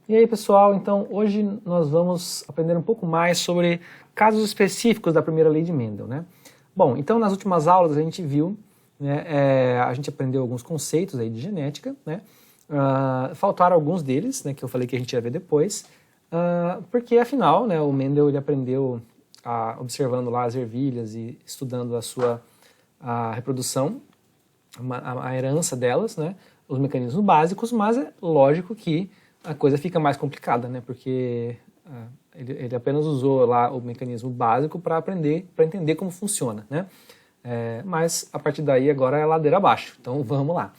E aí, pessoal, então hoje nós vamos aprender um pouco mais sobre casos específicos da primeira lei de Mendel, né? Bom, então nas últimas aulas a gente viu, né, a gente aprendeu alguns conceitos aí de genética, né? Faltaram alguns deles, né, que eu falei que a gente ia ver depois, porque afinal, né, o Mendel ele aprendeu observando lá as ervilhas e estudando a reprodução, a herança delas, né, os mecanismos básicos, mas é lógico que a coisa fica mais complicada, né, porque ele apenas usou lá o mecanismo básico para entender como funciona, né, mas a partir daí agora é ladeira abaixo, então vamos lá.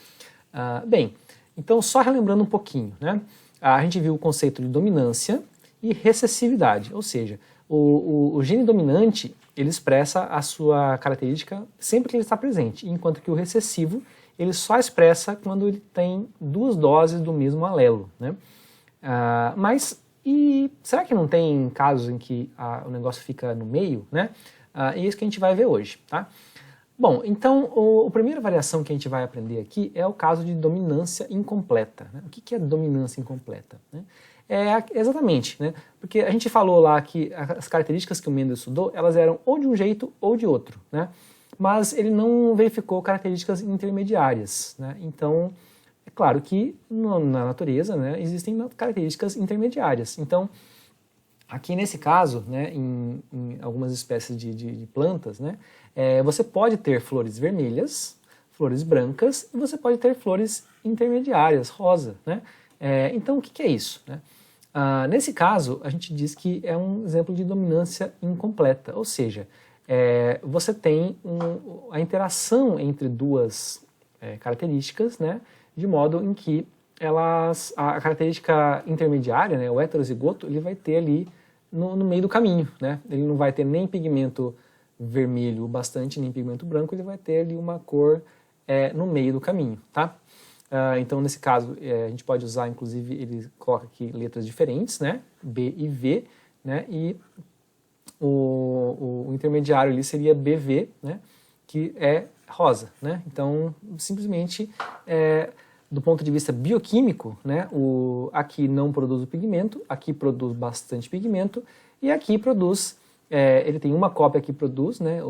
Bem, então só relembrando um pouquinho, né, a gente viu o conceito de dominância e recessividade, ou seja, o gene dominante ele expressa a sua característica sempre que ele está presente, enquanto que o recessivo ele só expressa quando ele tem duas doses do mesmo alelo, né? Mas será que não tem casos em que o negócio fica no meio, né? É isso que a gente vai ver hoje, tá? Bom, então a primeira variação que a gente vai aprender aqui é o caso de dominância incompleta, né? O que é dominância incompleta, né? Exatamente, né? Porque a gente falou lá que as características que o Mendel estudou, elas eram ou de um jeito ou de outro, né? Mas ele não verificou características intermediárias, né? Então, é claro que na natureza, né, existem características intermediárias. Então, aqui nesse caso, né, em algumas espécies de plantas, né, você pode ter flores vermelhas, flores brancas, e você pode ter flores intermediárias, rosa, né? Então, o que é isso, né? Nesse caso, a gente diz que é um exemplo de dominância incompleta, ou seja, você tem a interação entre duas características, né, de modo em que a característica intermediária, né, o heterozigoto, ele vai ter ali no meio do caminho, né? Ele não vai ter nem pigmento vermelho bastante, nem pigmento branco, ele vai ter ali uma cor no meio do caminho, tá? Então, nesse caso, a gente pode usar, inclusive, ele coloca aqui letras diferentes, né? B e V, né? E o intermediário ali seria BV, né? Que é rosa, né? Então, simplesmente, do ponto de vista bioquímico, né? Aqui não produz o pigmento, aqui produz bastante pigmento, e aqui produz, ele tem uma cópia que produz, né?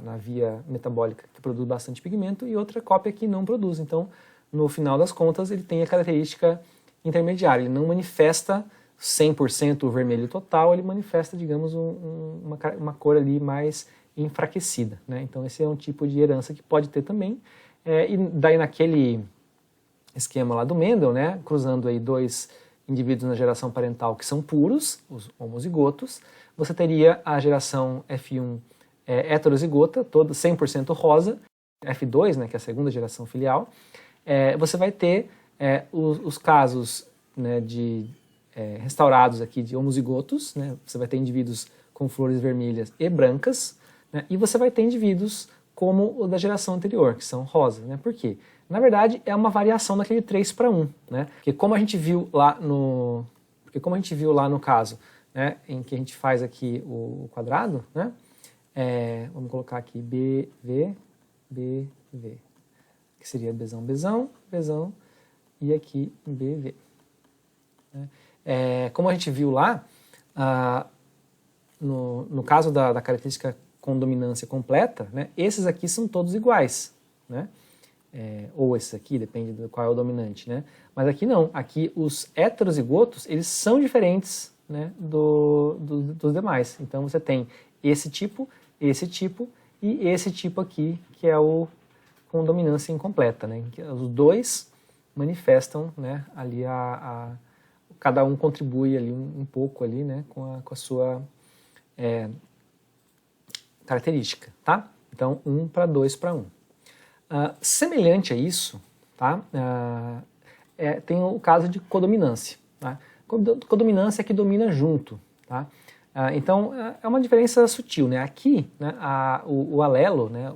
Na via metabólica, que produz bastante pigmento, e outra cópia que não produz. Então, no final das contas, ele tem a característica intermediária. Ele não manifesta 100% o vermelho total, ele manifesta, digamos, uma cor ali mais enfraquecida, né? Então, esse é um tipo de herança que pode ter também. E daí, naquele esquema lá do Mendel, né, cruzando aí dois indivíduos na geração parental que são puros, os homozigotos, você teria a geração F1 heterozigota, toda 100% rosa, F2, né, que é a segunda geração filial. Você vai ter os casos, né, restaurados aqui de homozigotos, né, você vai ter indivíduos com flores vermelhas e brancas, né, e você vai ter indivíduos como o da geração anterior, que são rosa, né? Por quê? Na verdade, é uma variação daquele 3:1, né? Porque como a gente viu lá no caso, né, em que a gente faz aqui o quadrado, né? Vamos colocar aqui BV, BV, que seria Bzão, Bzão, Bzão, e aqui BV. Como a gente viu lá, no caso da característica com dominância completa, né, esses aqui são todos iguais, né? Ou esses aqui, depende de qual é o dominante, né? Mas aqui não, aqui os heterozigotos, eles são diferentes, né, dos demais. Então você tem esse tipo e esse tipo aqui, que é o com dominância incompleta, né? Que os dois manifestam, né, ali cada um contribui ali um pouco ali, né, com a sua característica, tá? Então, 1:2:1. Semelhante a isso, tá? Tem o caso de codominância, tá? Codominância é que domina junto, tá? Então, é uma diferença sutil, né? Aqui, né, o alelo, né,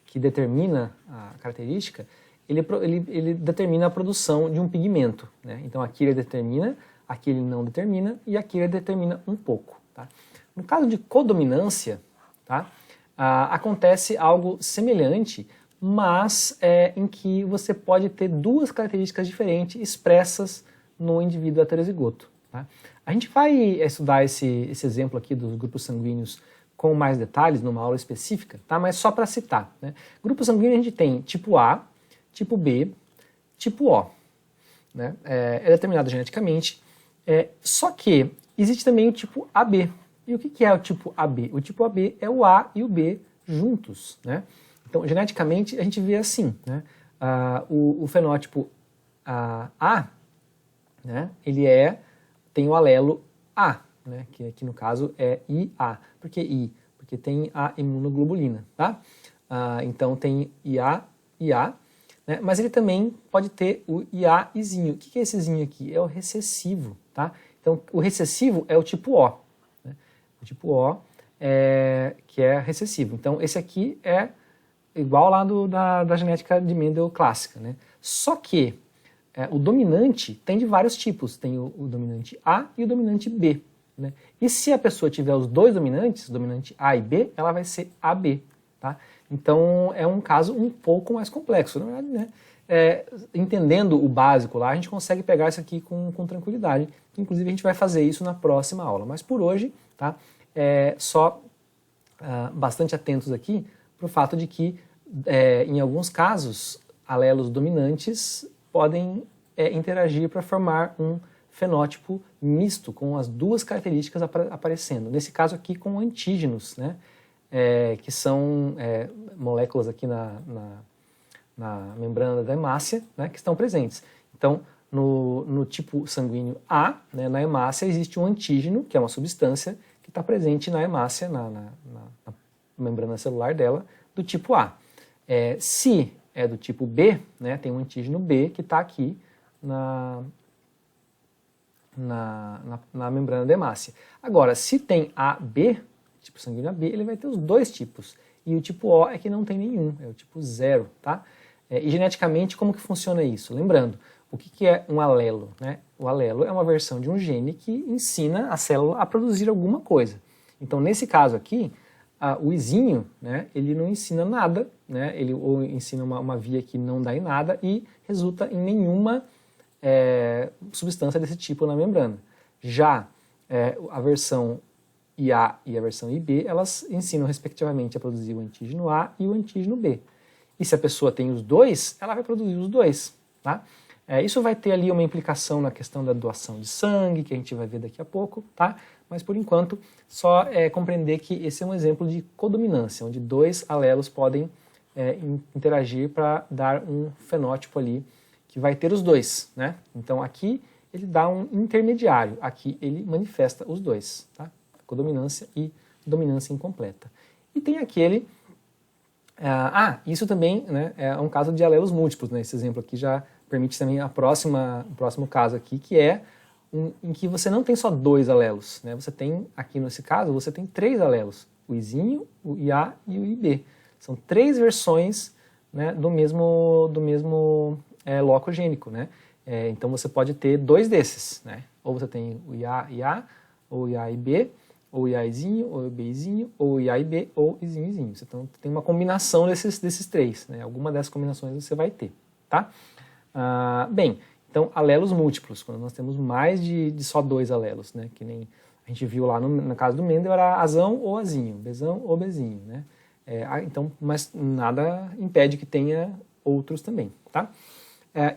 que determina a característica, ele determina a produção de um pigmento, né? Então, aqui ele determina, aqui ele não determina, e aqui ele determina um pouco, tá? No caso de codominância, tá? Acontece algo semelhante, mas em que você pode ter duas características diferentes expressas no indivíduo heterozigoto. Tá? A gente vai estudar esse exemplo aqui dos grupos sanguíneos com mais detalhes numa aula específica, tá? Mas só para citar. Né? Grupo sanguíneo a gente tem tipo A, tipo B, tipo O. Né? É determinado geneticamente. Só que existe também o tipo AB. E o que é o tipo AB? O tipo AB é o A e o B juntos. Né? Então, geneticamente, a gente vê assim. Né? O fenótipo A, né? Ele tem o alelo A, né? Que aqui no caso é IA. Por que I? Porque tem a imunoglobulina. Tá? Então tem IA, né? Mas ele também pode ter o IAzinho. O que é esse zinho aqui? É o recessivo. Tá? Então o recessivo é o tipo O. Né? O tipo O que é recessivo. Então esse aqui é igual lá da genética de Mendel clássica. Né? Só que o dominante tem de vários tipos. Tem o dominante A e o dominante B. Né? E se a pessoa tiver os dois dominantes, o dominante A e B, ela vai ser AB. Tá? Então é um caso um pouco mais complexo. Na verdade, né? Entendendo o básico lá, a gente consegue pegar isso aqui com tranquilidade. Inclusive a gente vai fazer isso na próxima aula. Mas por hoje, tá? Só bastante atentos aqui para o fato de que em alguns casos alelos dominantes podem interagir para formar um fenótipo misto, com as duas características aparecendo. Nesse caso aqui com antígenos, né? Que são moléculas aqui na membrana da hemácia, né? Que estão presentes. Então, no tipo sanguíneo A, né? Na hemácia existe um antígeno, que é uma substância que está presente na hemácia, na membrana celular dela, do tipo A. Se é do tipo B, né, tem um antígeno B que está aqui na membrana da hemácia. Agora, se tem AB, tipo sanguíneo AB, ele vai ter os dois tipos. E o tipo O é que não tem nenhum, é o tipo 0, tá? E geneticamente, como que funciona isso? Lembrando, o que é um alelo? Né? O alelo é uma versão de um gene que ensina a célula a produzir alguma coisa. Então, nesse caso aqui, o izinho, né, ele não ensina nada, né, ele ou ensina uma via que não dá em nada e resulta em nenhuma substância desse tipo na membrana. Já a versão IA e a versão IB, elas ensinam respectivamente a produzir o antígeno A e o antígeno B. E se a pessoa tem os dois, ela vai produzir os dois. Tá? Isso vai ter ali uma implicação na questão da doação de sangue, que a gente vai ver daqui a pouco, tá? Mas por enquanto, só compreender que esse é um exemplo de codominância, onde dois alelos podem interagir para dar um fenótipo ali que vai ter os dois, né? Então aqui ele dá um intermediário, aqui ele manifesta os dois, tá? Codominância e dominância incompleta. E tem aquele... isso também, né, é um caso de alelos múltiplos, né? Esse exemplo aqui já permite também o próximo caso aqui, que é em que você não tem só dois alelos, né? Você tem, aqui nesse caso, você tem três alelos, o Izinho, o IA e o IB. São três versões, né, do mesmo loco gênico, né? Então você pode ter dois desses, né? Ou você tem o IA, ou IA-IB, ou IA-Izinho, ou IB-Izinho, ou IA-IB, ou Izinho-Izinho. Então tem uma combinação desses três, né? Alguma dessas combinações você vai ter, tá? Bem, então alelos múltiplos, quando nós temos mais de só dois alelos, né? Que nem a gente viu lá no caso do Mendel, era Azão ou Azinho, Bzão ou Bzinho, né? Então, mas nada impede que tenha outros também, tá?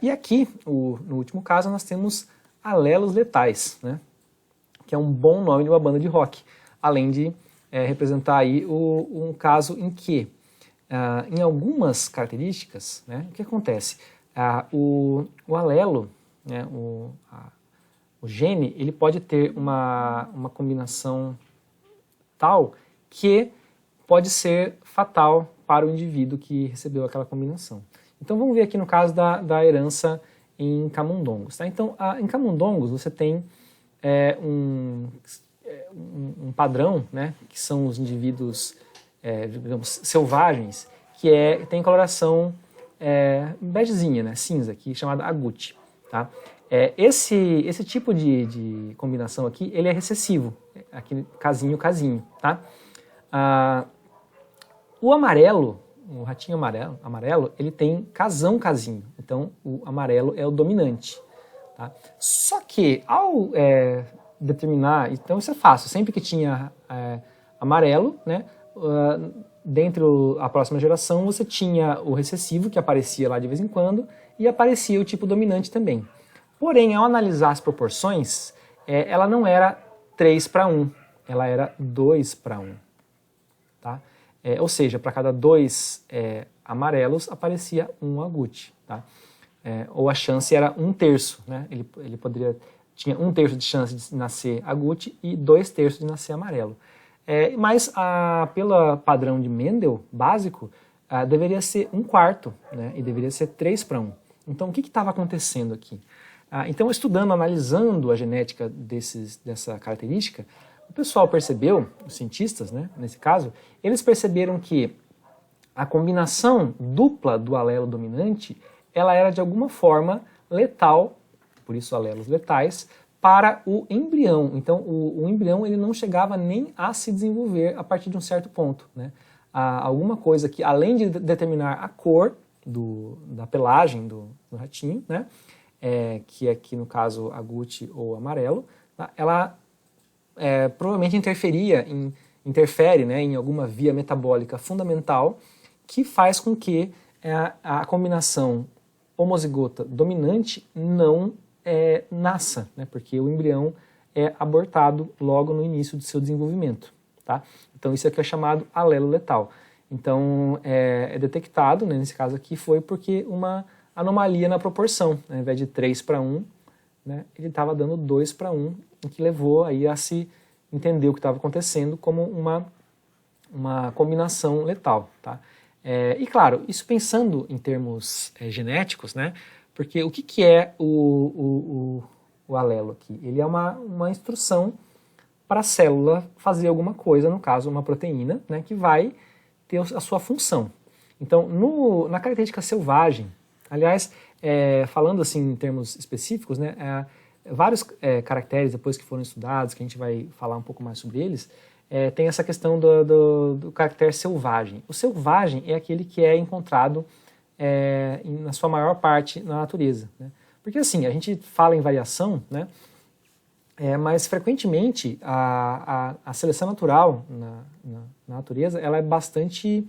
E aqui, no último caso, nós temos alelos letais, né? Que é um bom nome de uma banda de rock, além de representar aí um caso em que, em algumas características, né, o que acontece? O alelo, né, o gene, ele pode ter uma combinação tal que pode ser fatal para o indivíduo que recebeu aquela combinação. Então vamos ver aqui no caso da herança em camundongos. Tá? Então, em camundongos você tem um padrão, né, que são os indivíduos, digamos, selvagens, que tem coloração begezinha, né, cinza, aqui, chamada agouti. Tá? Esse tipo de combinação aqui, ele é recessivo, aqui casinho, tá? O amarelo, o ratinho amarelo, ele tem casão, casinho, então o amarelo é o dominante. Tá? Só que, ao determinar, então isso é fácil, sempre que tinha amarelo, né, dentro da próxima geração você tinha o recessivo, que aparecia lá de vez em quando, e aparecia o tipo dominante também. Porém, ao analisar as proporções, ela não era 3:1, ela era 2:1. Tá? Ou seja, para cada 2 amarelos aparecia um agute. Tá? Ou a chance era 1/3. Né? Ele tinha 1/3 de chance de nascer agute e 2/3 de nascer amarelo. Mas pelo padrão de Mendel básico, deveria ser 1/4, né? E deveria ser 3:1. Então, o que estava acontecendo aqui? Então, estudando, analisando a genética dessa característica, o pessoal percebeu, os cientistas, né, nesse caso, eles perceberam que a combinação dupla do alelo dominante, ela era de alguma forma letal, por isso alelos letais, para o embrião. Então, o embrião ele não chegava nem a se desenvolver a partir de um certo ponto. Né? Alguma coisa que, além de determinar a cor da pelagem do ratinho, né? Que aqui no caso agute ou amarelo, tá? Ela provavelmente interfere, né, em alguma via metabólica fundamental que faz com que a combinação homozigota dominante não nasça, né, porque o embrião é abortado logo no início do seu desenvolvimento. Tá? Então isso aqui é chamado alelo letal. Então é detectado, né, nesse caso aqui, foi porque uma anomalia na proporção, né, ao invés de 3:1, né, ele estava dando 2:1, o que levou aí a se entender o que estava acontecendo como uma combinação letal. Tá? E claro, isso pensando em termos genéticos, né, porque o que é o alelo aqui? Ele é uma instrução para a célula fazer alguma coisa, no caso uma proteína, né, que vai ter a sua função. Então, na característica selvagem, aliás, falando assim em termos específicos, né, vários caracteres depois que foram estudados, que a gente vai falar um pouco mais sobre eles, tem essa questão do caractere selvagem. O selvagem é aquele que é encontrado na sua maior parte na natureza. Né? Porque assim, a gente fala em variação, né, mas frequentemente a seleção natural na natureza ela é bastante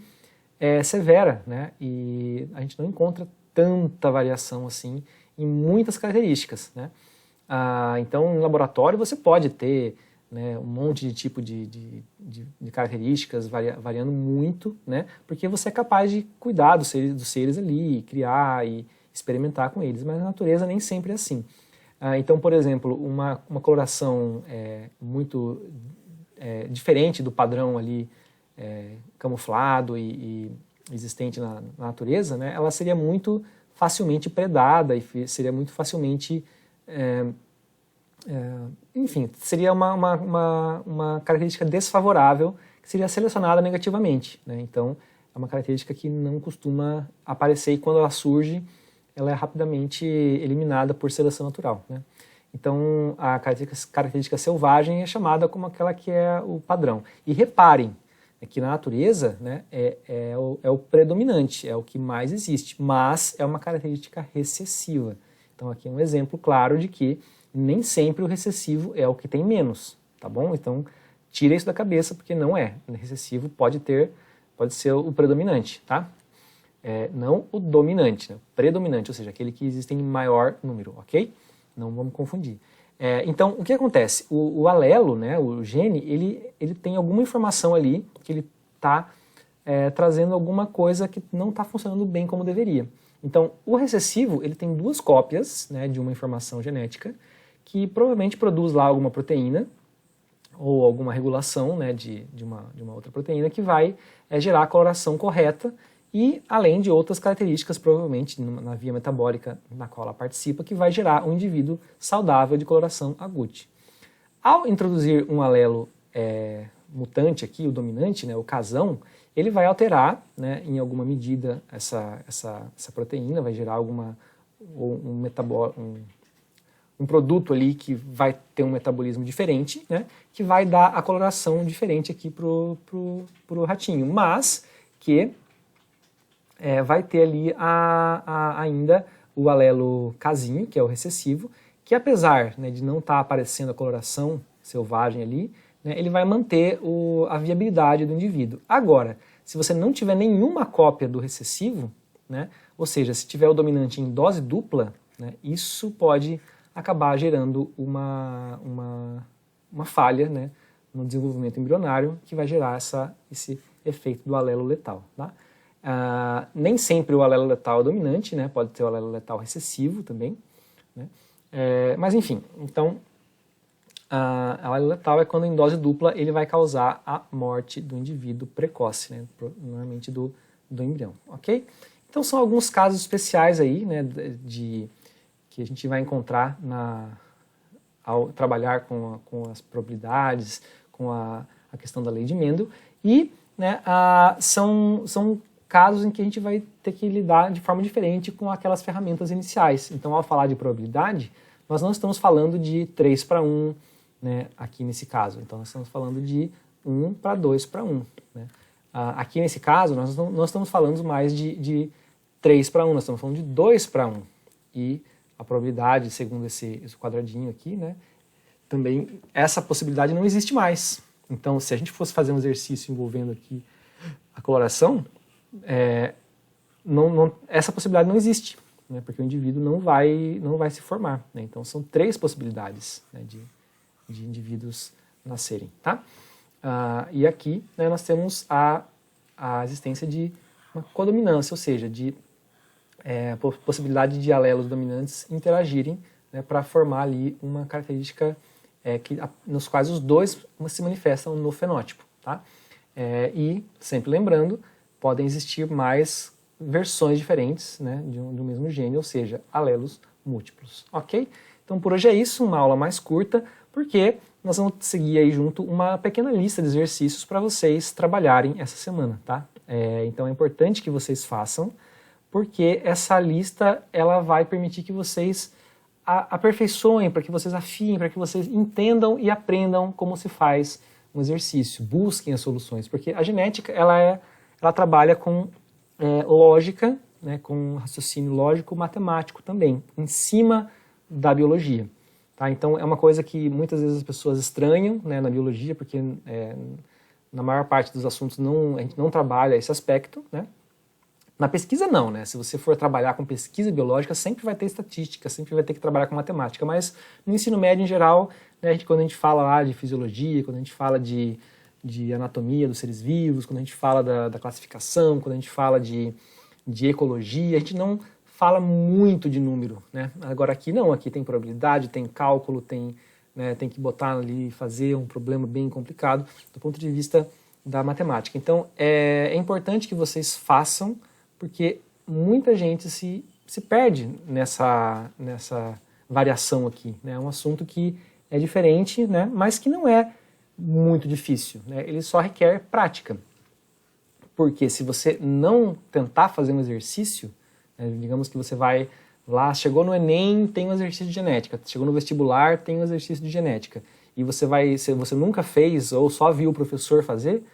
severa, né, e a gente não encontra tanta variação assim em muitas características. Né? Então, em laboratório você pode ter, né, um monte de tipo de características variando muito, né, porque você é capaz de cuidar dos seres ali, criar e experimentar com eles, mas na natureza nem sempre é assim. Então, por exemplo, uma coloração muito diferente do padrão ali camuflado e existente na natureza, né, ela seria muito facilmente predada e seria muito facilmente, enfim, seria uma característica desfavorável que seria selecionada negativamente. Né? Então, é uma característica que não costuma aparecer e quando ela surge, ela é rapidamente eliminada por seleção natural. Né? Então, a característica selvagem é chamada como aquela que é o padrão. E reparem, que na natureza, né, é o predominante, é o que mais existe, mas é uma característica recessiva. Então aqui é um exemplo claro de que nem sempre o recessivo é o que tem menos, tá bom? Então tira isso da cabeça porque não é. O recessivo pode ser o predominante, tá? Não o dominante, né? O predominante, ou seja, aquele que existe em maior número, ok? Não vamos confundir. Então, o que acontece? O alelo, né, o gene, ele tem alguma informação ali que ele está trazendo alguma coisa que não está funcionando bem como deveria. Então, o recessivo, ele tem 2 cópias, né, de uma informação genética que provavelmente produz lá alguma proteína ou alguma regulação, né, de uma outra proteína que vai gerar a coloração correta e além de outras características, provavelmente na via metabólica na qual ela participa, que vai gerar um indivíduo saudável de coloração agute. Ao introduzir um alelo mutante aqui, o dominante, né, o casão, ele vai alterar, né, em alguma medida essa proteína, vai gerar um produto ali que vai ter um metabolismo diferente, né, que vai dar a coloração diferente aqui pro ratinho, mas que vai ter ali ainda o alelo casinho, que é o recessivo, que apesar, né, de não estar aparecendo a coloração selvagem ali, né, ele vai manter a viabilidade do indivíduo. Agora, se você não tiver nenhuma cópia do recessivo, né, ou seja, se tiver o dominante em dose dupla, né, isso pode acabar gerando uma falha, né, no desenvolvimento embrionário, que vai gerar esse efeito do alelo letal. Tá? Nem sempre o alelo letal é dominante, né, pode ter o alelo letal recessivo também, né, mas enfim, então a alelo letal é quando em dose dupla ele vai causar a morte do indivíduo precoce, né, normalmente do embrião, ok? Então são alguns casos especiais aí, né, que a gente vai encontrar ao trabalhar com as probabilidades, com a questão da lei de Mendel, e né, são casos em que a gente vai ter que lidar de forma diferente com aquelas ferramentas iniciais. Então, ao falar de probabilidade, nós não estamos falando de 3 para 1, né, aqui nesse caso. Então, nós estamos falando de 1 para 2 para 1. Né? Aqui nesse caso, nós não estamos falando mais de 3 para 1, nós estamos falando de 2 para 1. E a probabilidade, segundo esse quadradinho aqui, né, também essa possibilidade não existe mais. Então, se a gente fosse fazer um exercício envolvendo aqui a coloração, essa possibilidade não existe, né, porque o indivíduo não vai se formar. Né? Então, são 3 possibilidades, né, de indivíduos nascerem. Tá? E aqui, né, nós temos a existência de uma codominância, ou seja, de possibilidade de alelos dominantes interagirem, né, para formar ali uma característica nos quais os dois se manifestam no fenótipo. Tá? E, sempre lembrando, podem existir mais versões diferentes, né, do mesmo gene, ou seja, alelos múltiplos. Ok? Então por hoje é isso, uma aula mais curta, porque nós vamos seguir aí junto uma pequena lista de exercícios para vocês trabalharem essa semana. Tá? Então é importante que vocês façam, porque essa lista ela vai permitir que vocês aperfeiçoem, para que vocês afiem, para que vocês entendam e aprendam como se faz um exercício, busquem as soluções, porque a genética ela trabalha com lógica, né, com raciocínio lógico matemático também, em cima da biologia. Tá? Então é uma coisa que muitas vezes as pessoas estranham, né, na biologia, porque na maior parte dos assuntos a gente não trabalha esse aspecto, né? Na pesquisa não, né? Se você for trabalhar com pesquisa biológica, sempre vai ter estatística, sempre vai ter que trabalhar com matemática, mas no ensino médio em geral, né, quando a gente fala lá de fisiologia, quando a gente fala de anatomia dos seres vivos, quando a gente fala da classificação, quando a gente fala de ecologia, a gente não fala muito de número, né? Agora aqui não, aqui tem probabilidade, tem cálculo, tem que botar ali, fazer um problema bem complicado do ponto de vista da matemática. Então é importante que vocês façam, porque muita gente se perde nessa variação aqui. Né? É um assunto que é diferente, né? Mas que não é muito difícil. Né? Ele só requer prática. Porque se você não tentar fazer um exercício, né, digamos que você vai lá, chegou no Enem, tem um exercício de genética, chegou no vestibular, tem um exercício de genética, e você nunca fez ou só viu o professor fazer,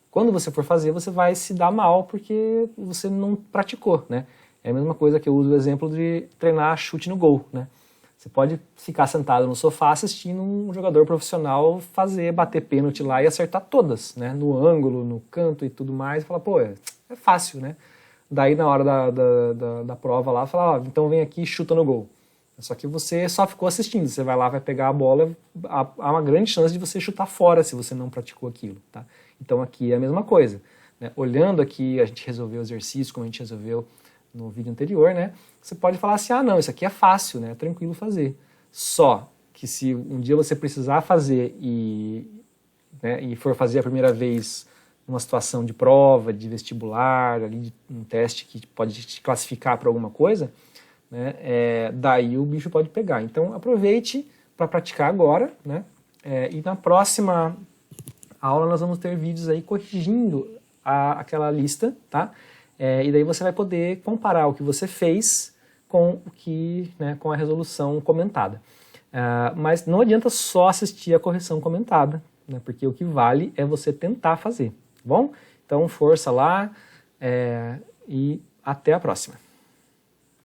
quando você for fazer, você vai se dar mal porque você não praticou, né? É a mesma coisa que eu uso o exemplo de treinar chute no gol, né? Você pode ficar sentado no sofá assistindo um jogador profissional bater pênalti lá e acertar todas, né? No ângulo, no canto e tudo mais, e falar, pô, é fácil, né? Daí na hora da prova lá, fala, então vem aqui e chuta no gol. Só que você só ficou assistindo, você vai lá, vai pegar a bola, há uma grande chance de você chutar fora se você não praticou aquilo, tá? Então aqui é a mesma coisa, né? Olhando aqui, a gente resolveu o exercício como a gente resolveu no vídeo anterior, né? Você pode falar assim, não, isso aqui é fácil, né? É tranquilo fazer. Só que se um dia você precisar fazer e for fazer a primeira vez numa situação de prova, de vestibular, ali, um teste que pode te classificar para alguma coisa, né? Daí o bicho pode pegar. Então aproveite para praticar agora, né? E na próxima aula nós vamos ter vídeos aí corrigindo aquela lista, tá? E daí você vai poder comparar o que você fez com o que, né, com a resolução comentada. Mas não adianta só assistir a correção comentada, né? Porque o que vale é você tentar fazer, tá bom? Então força lá e até a próxima.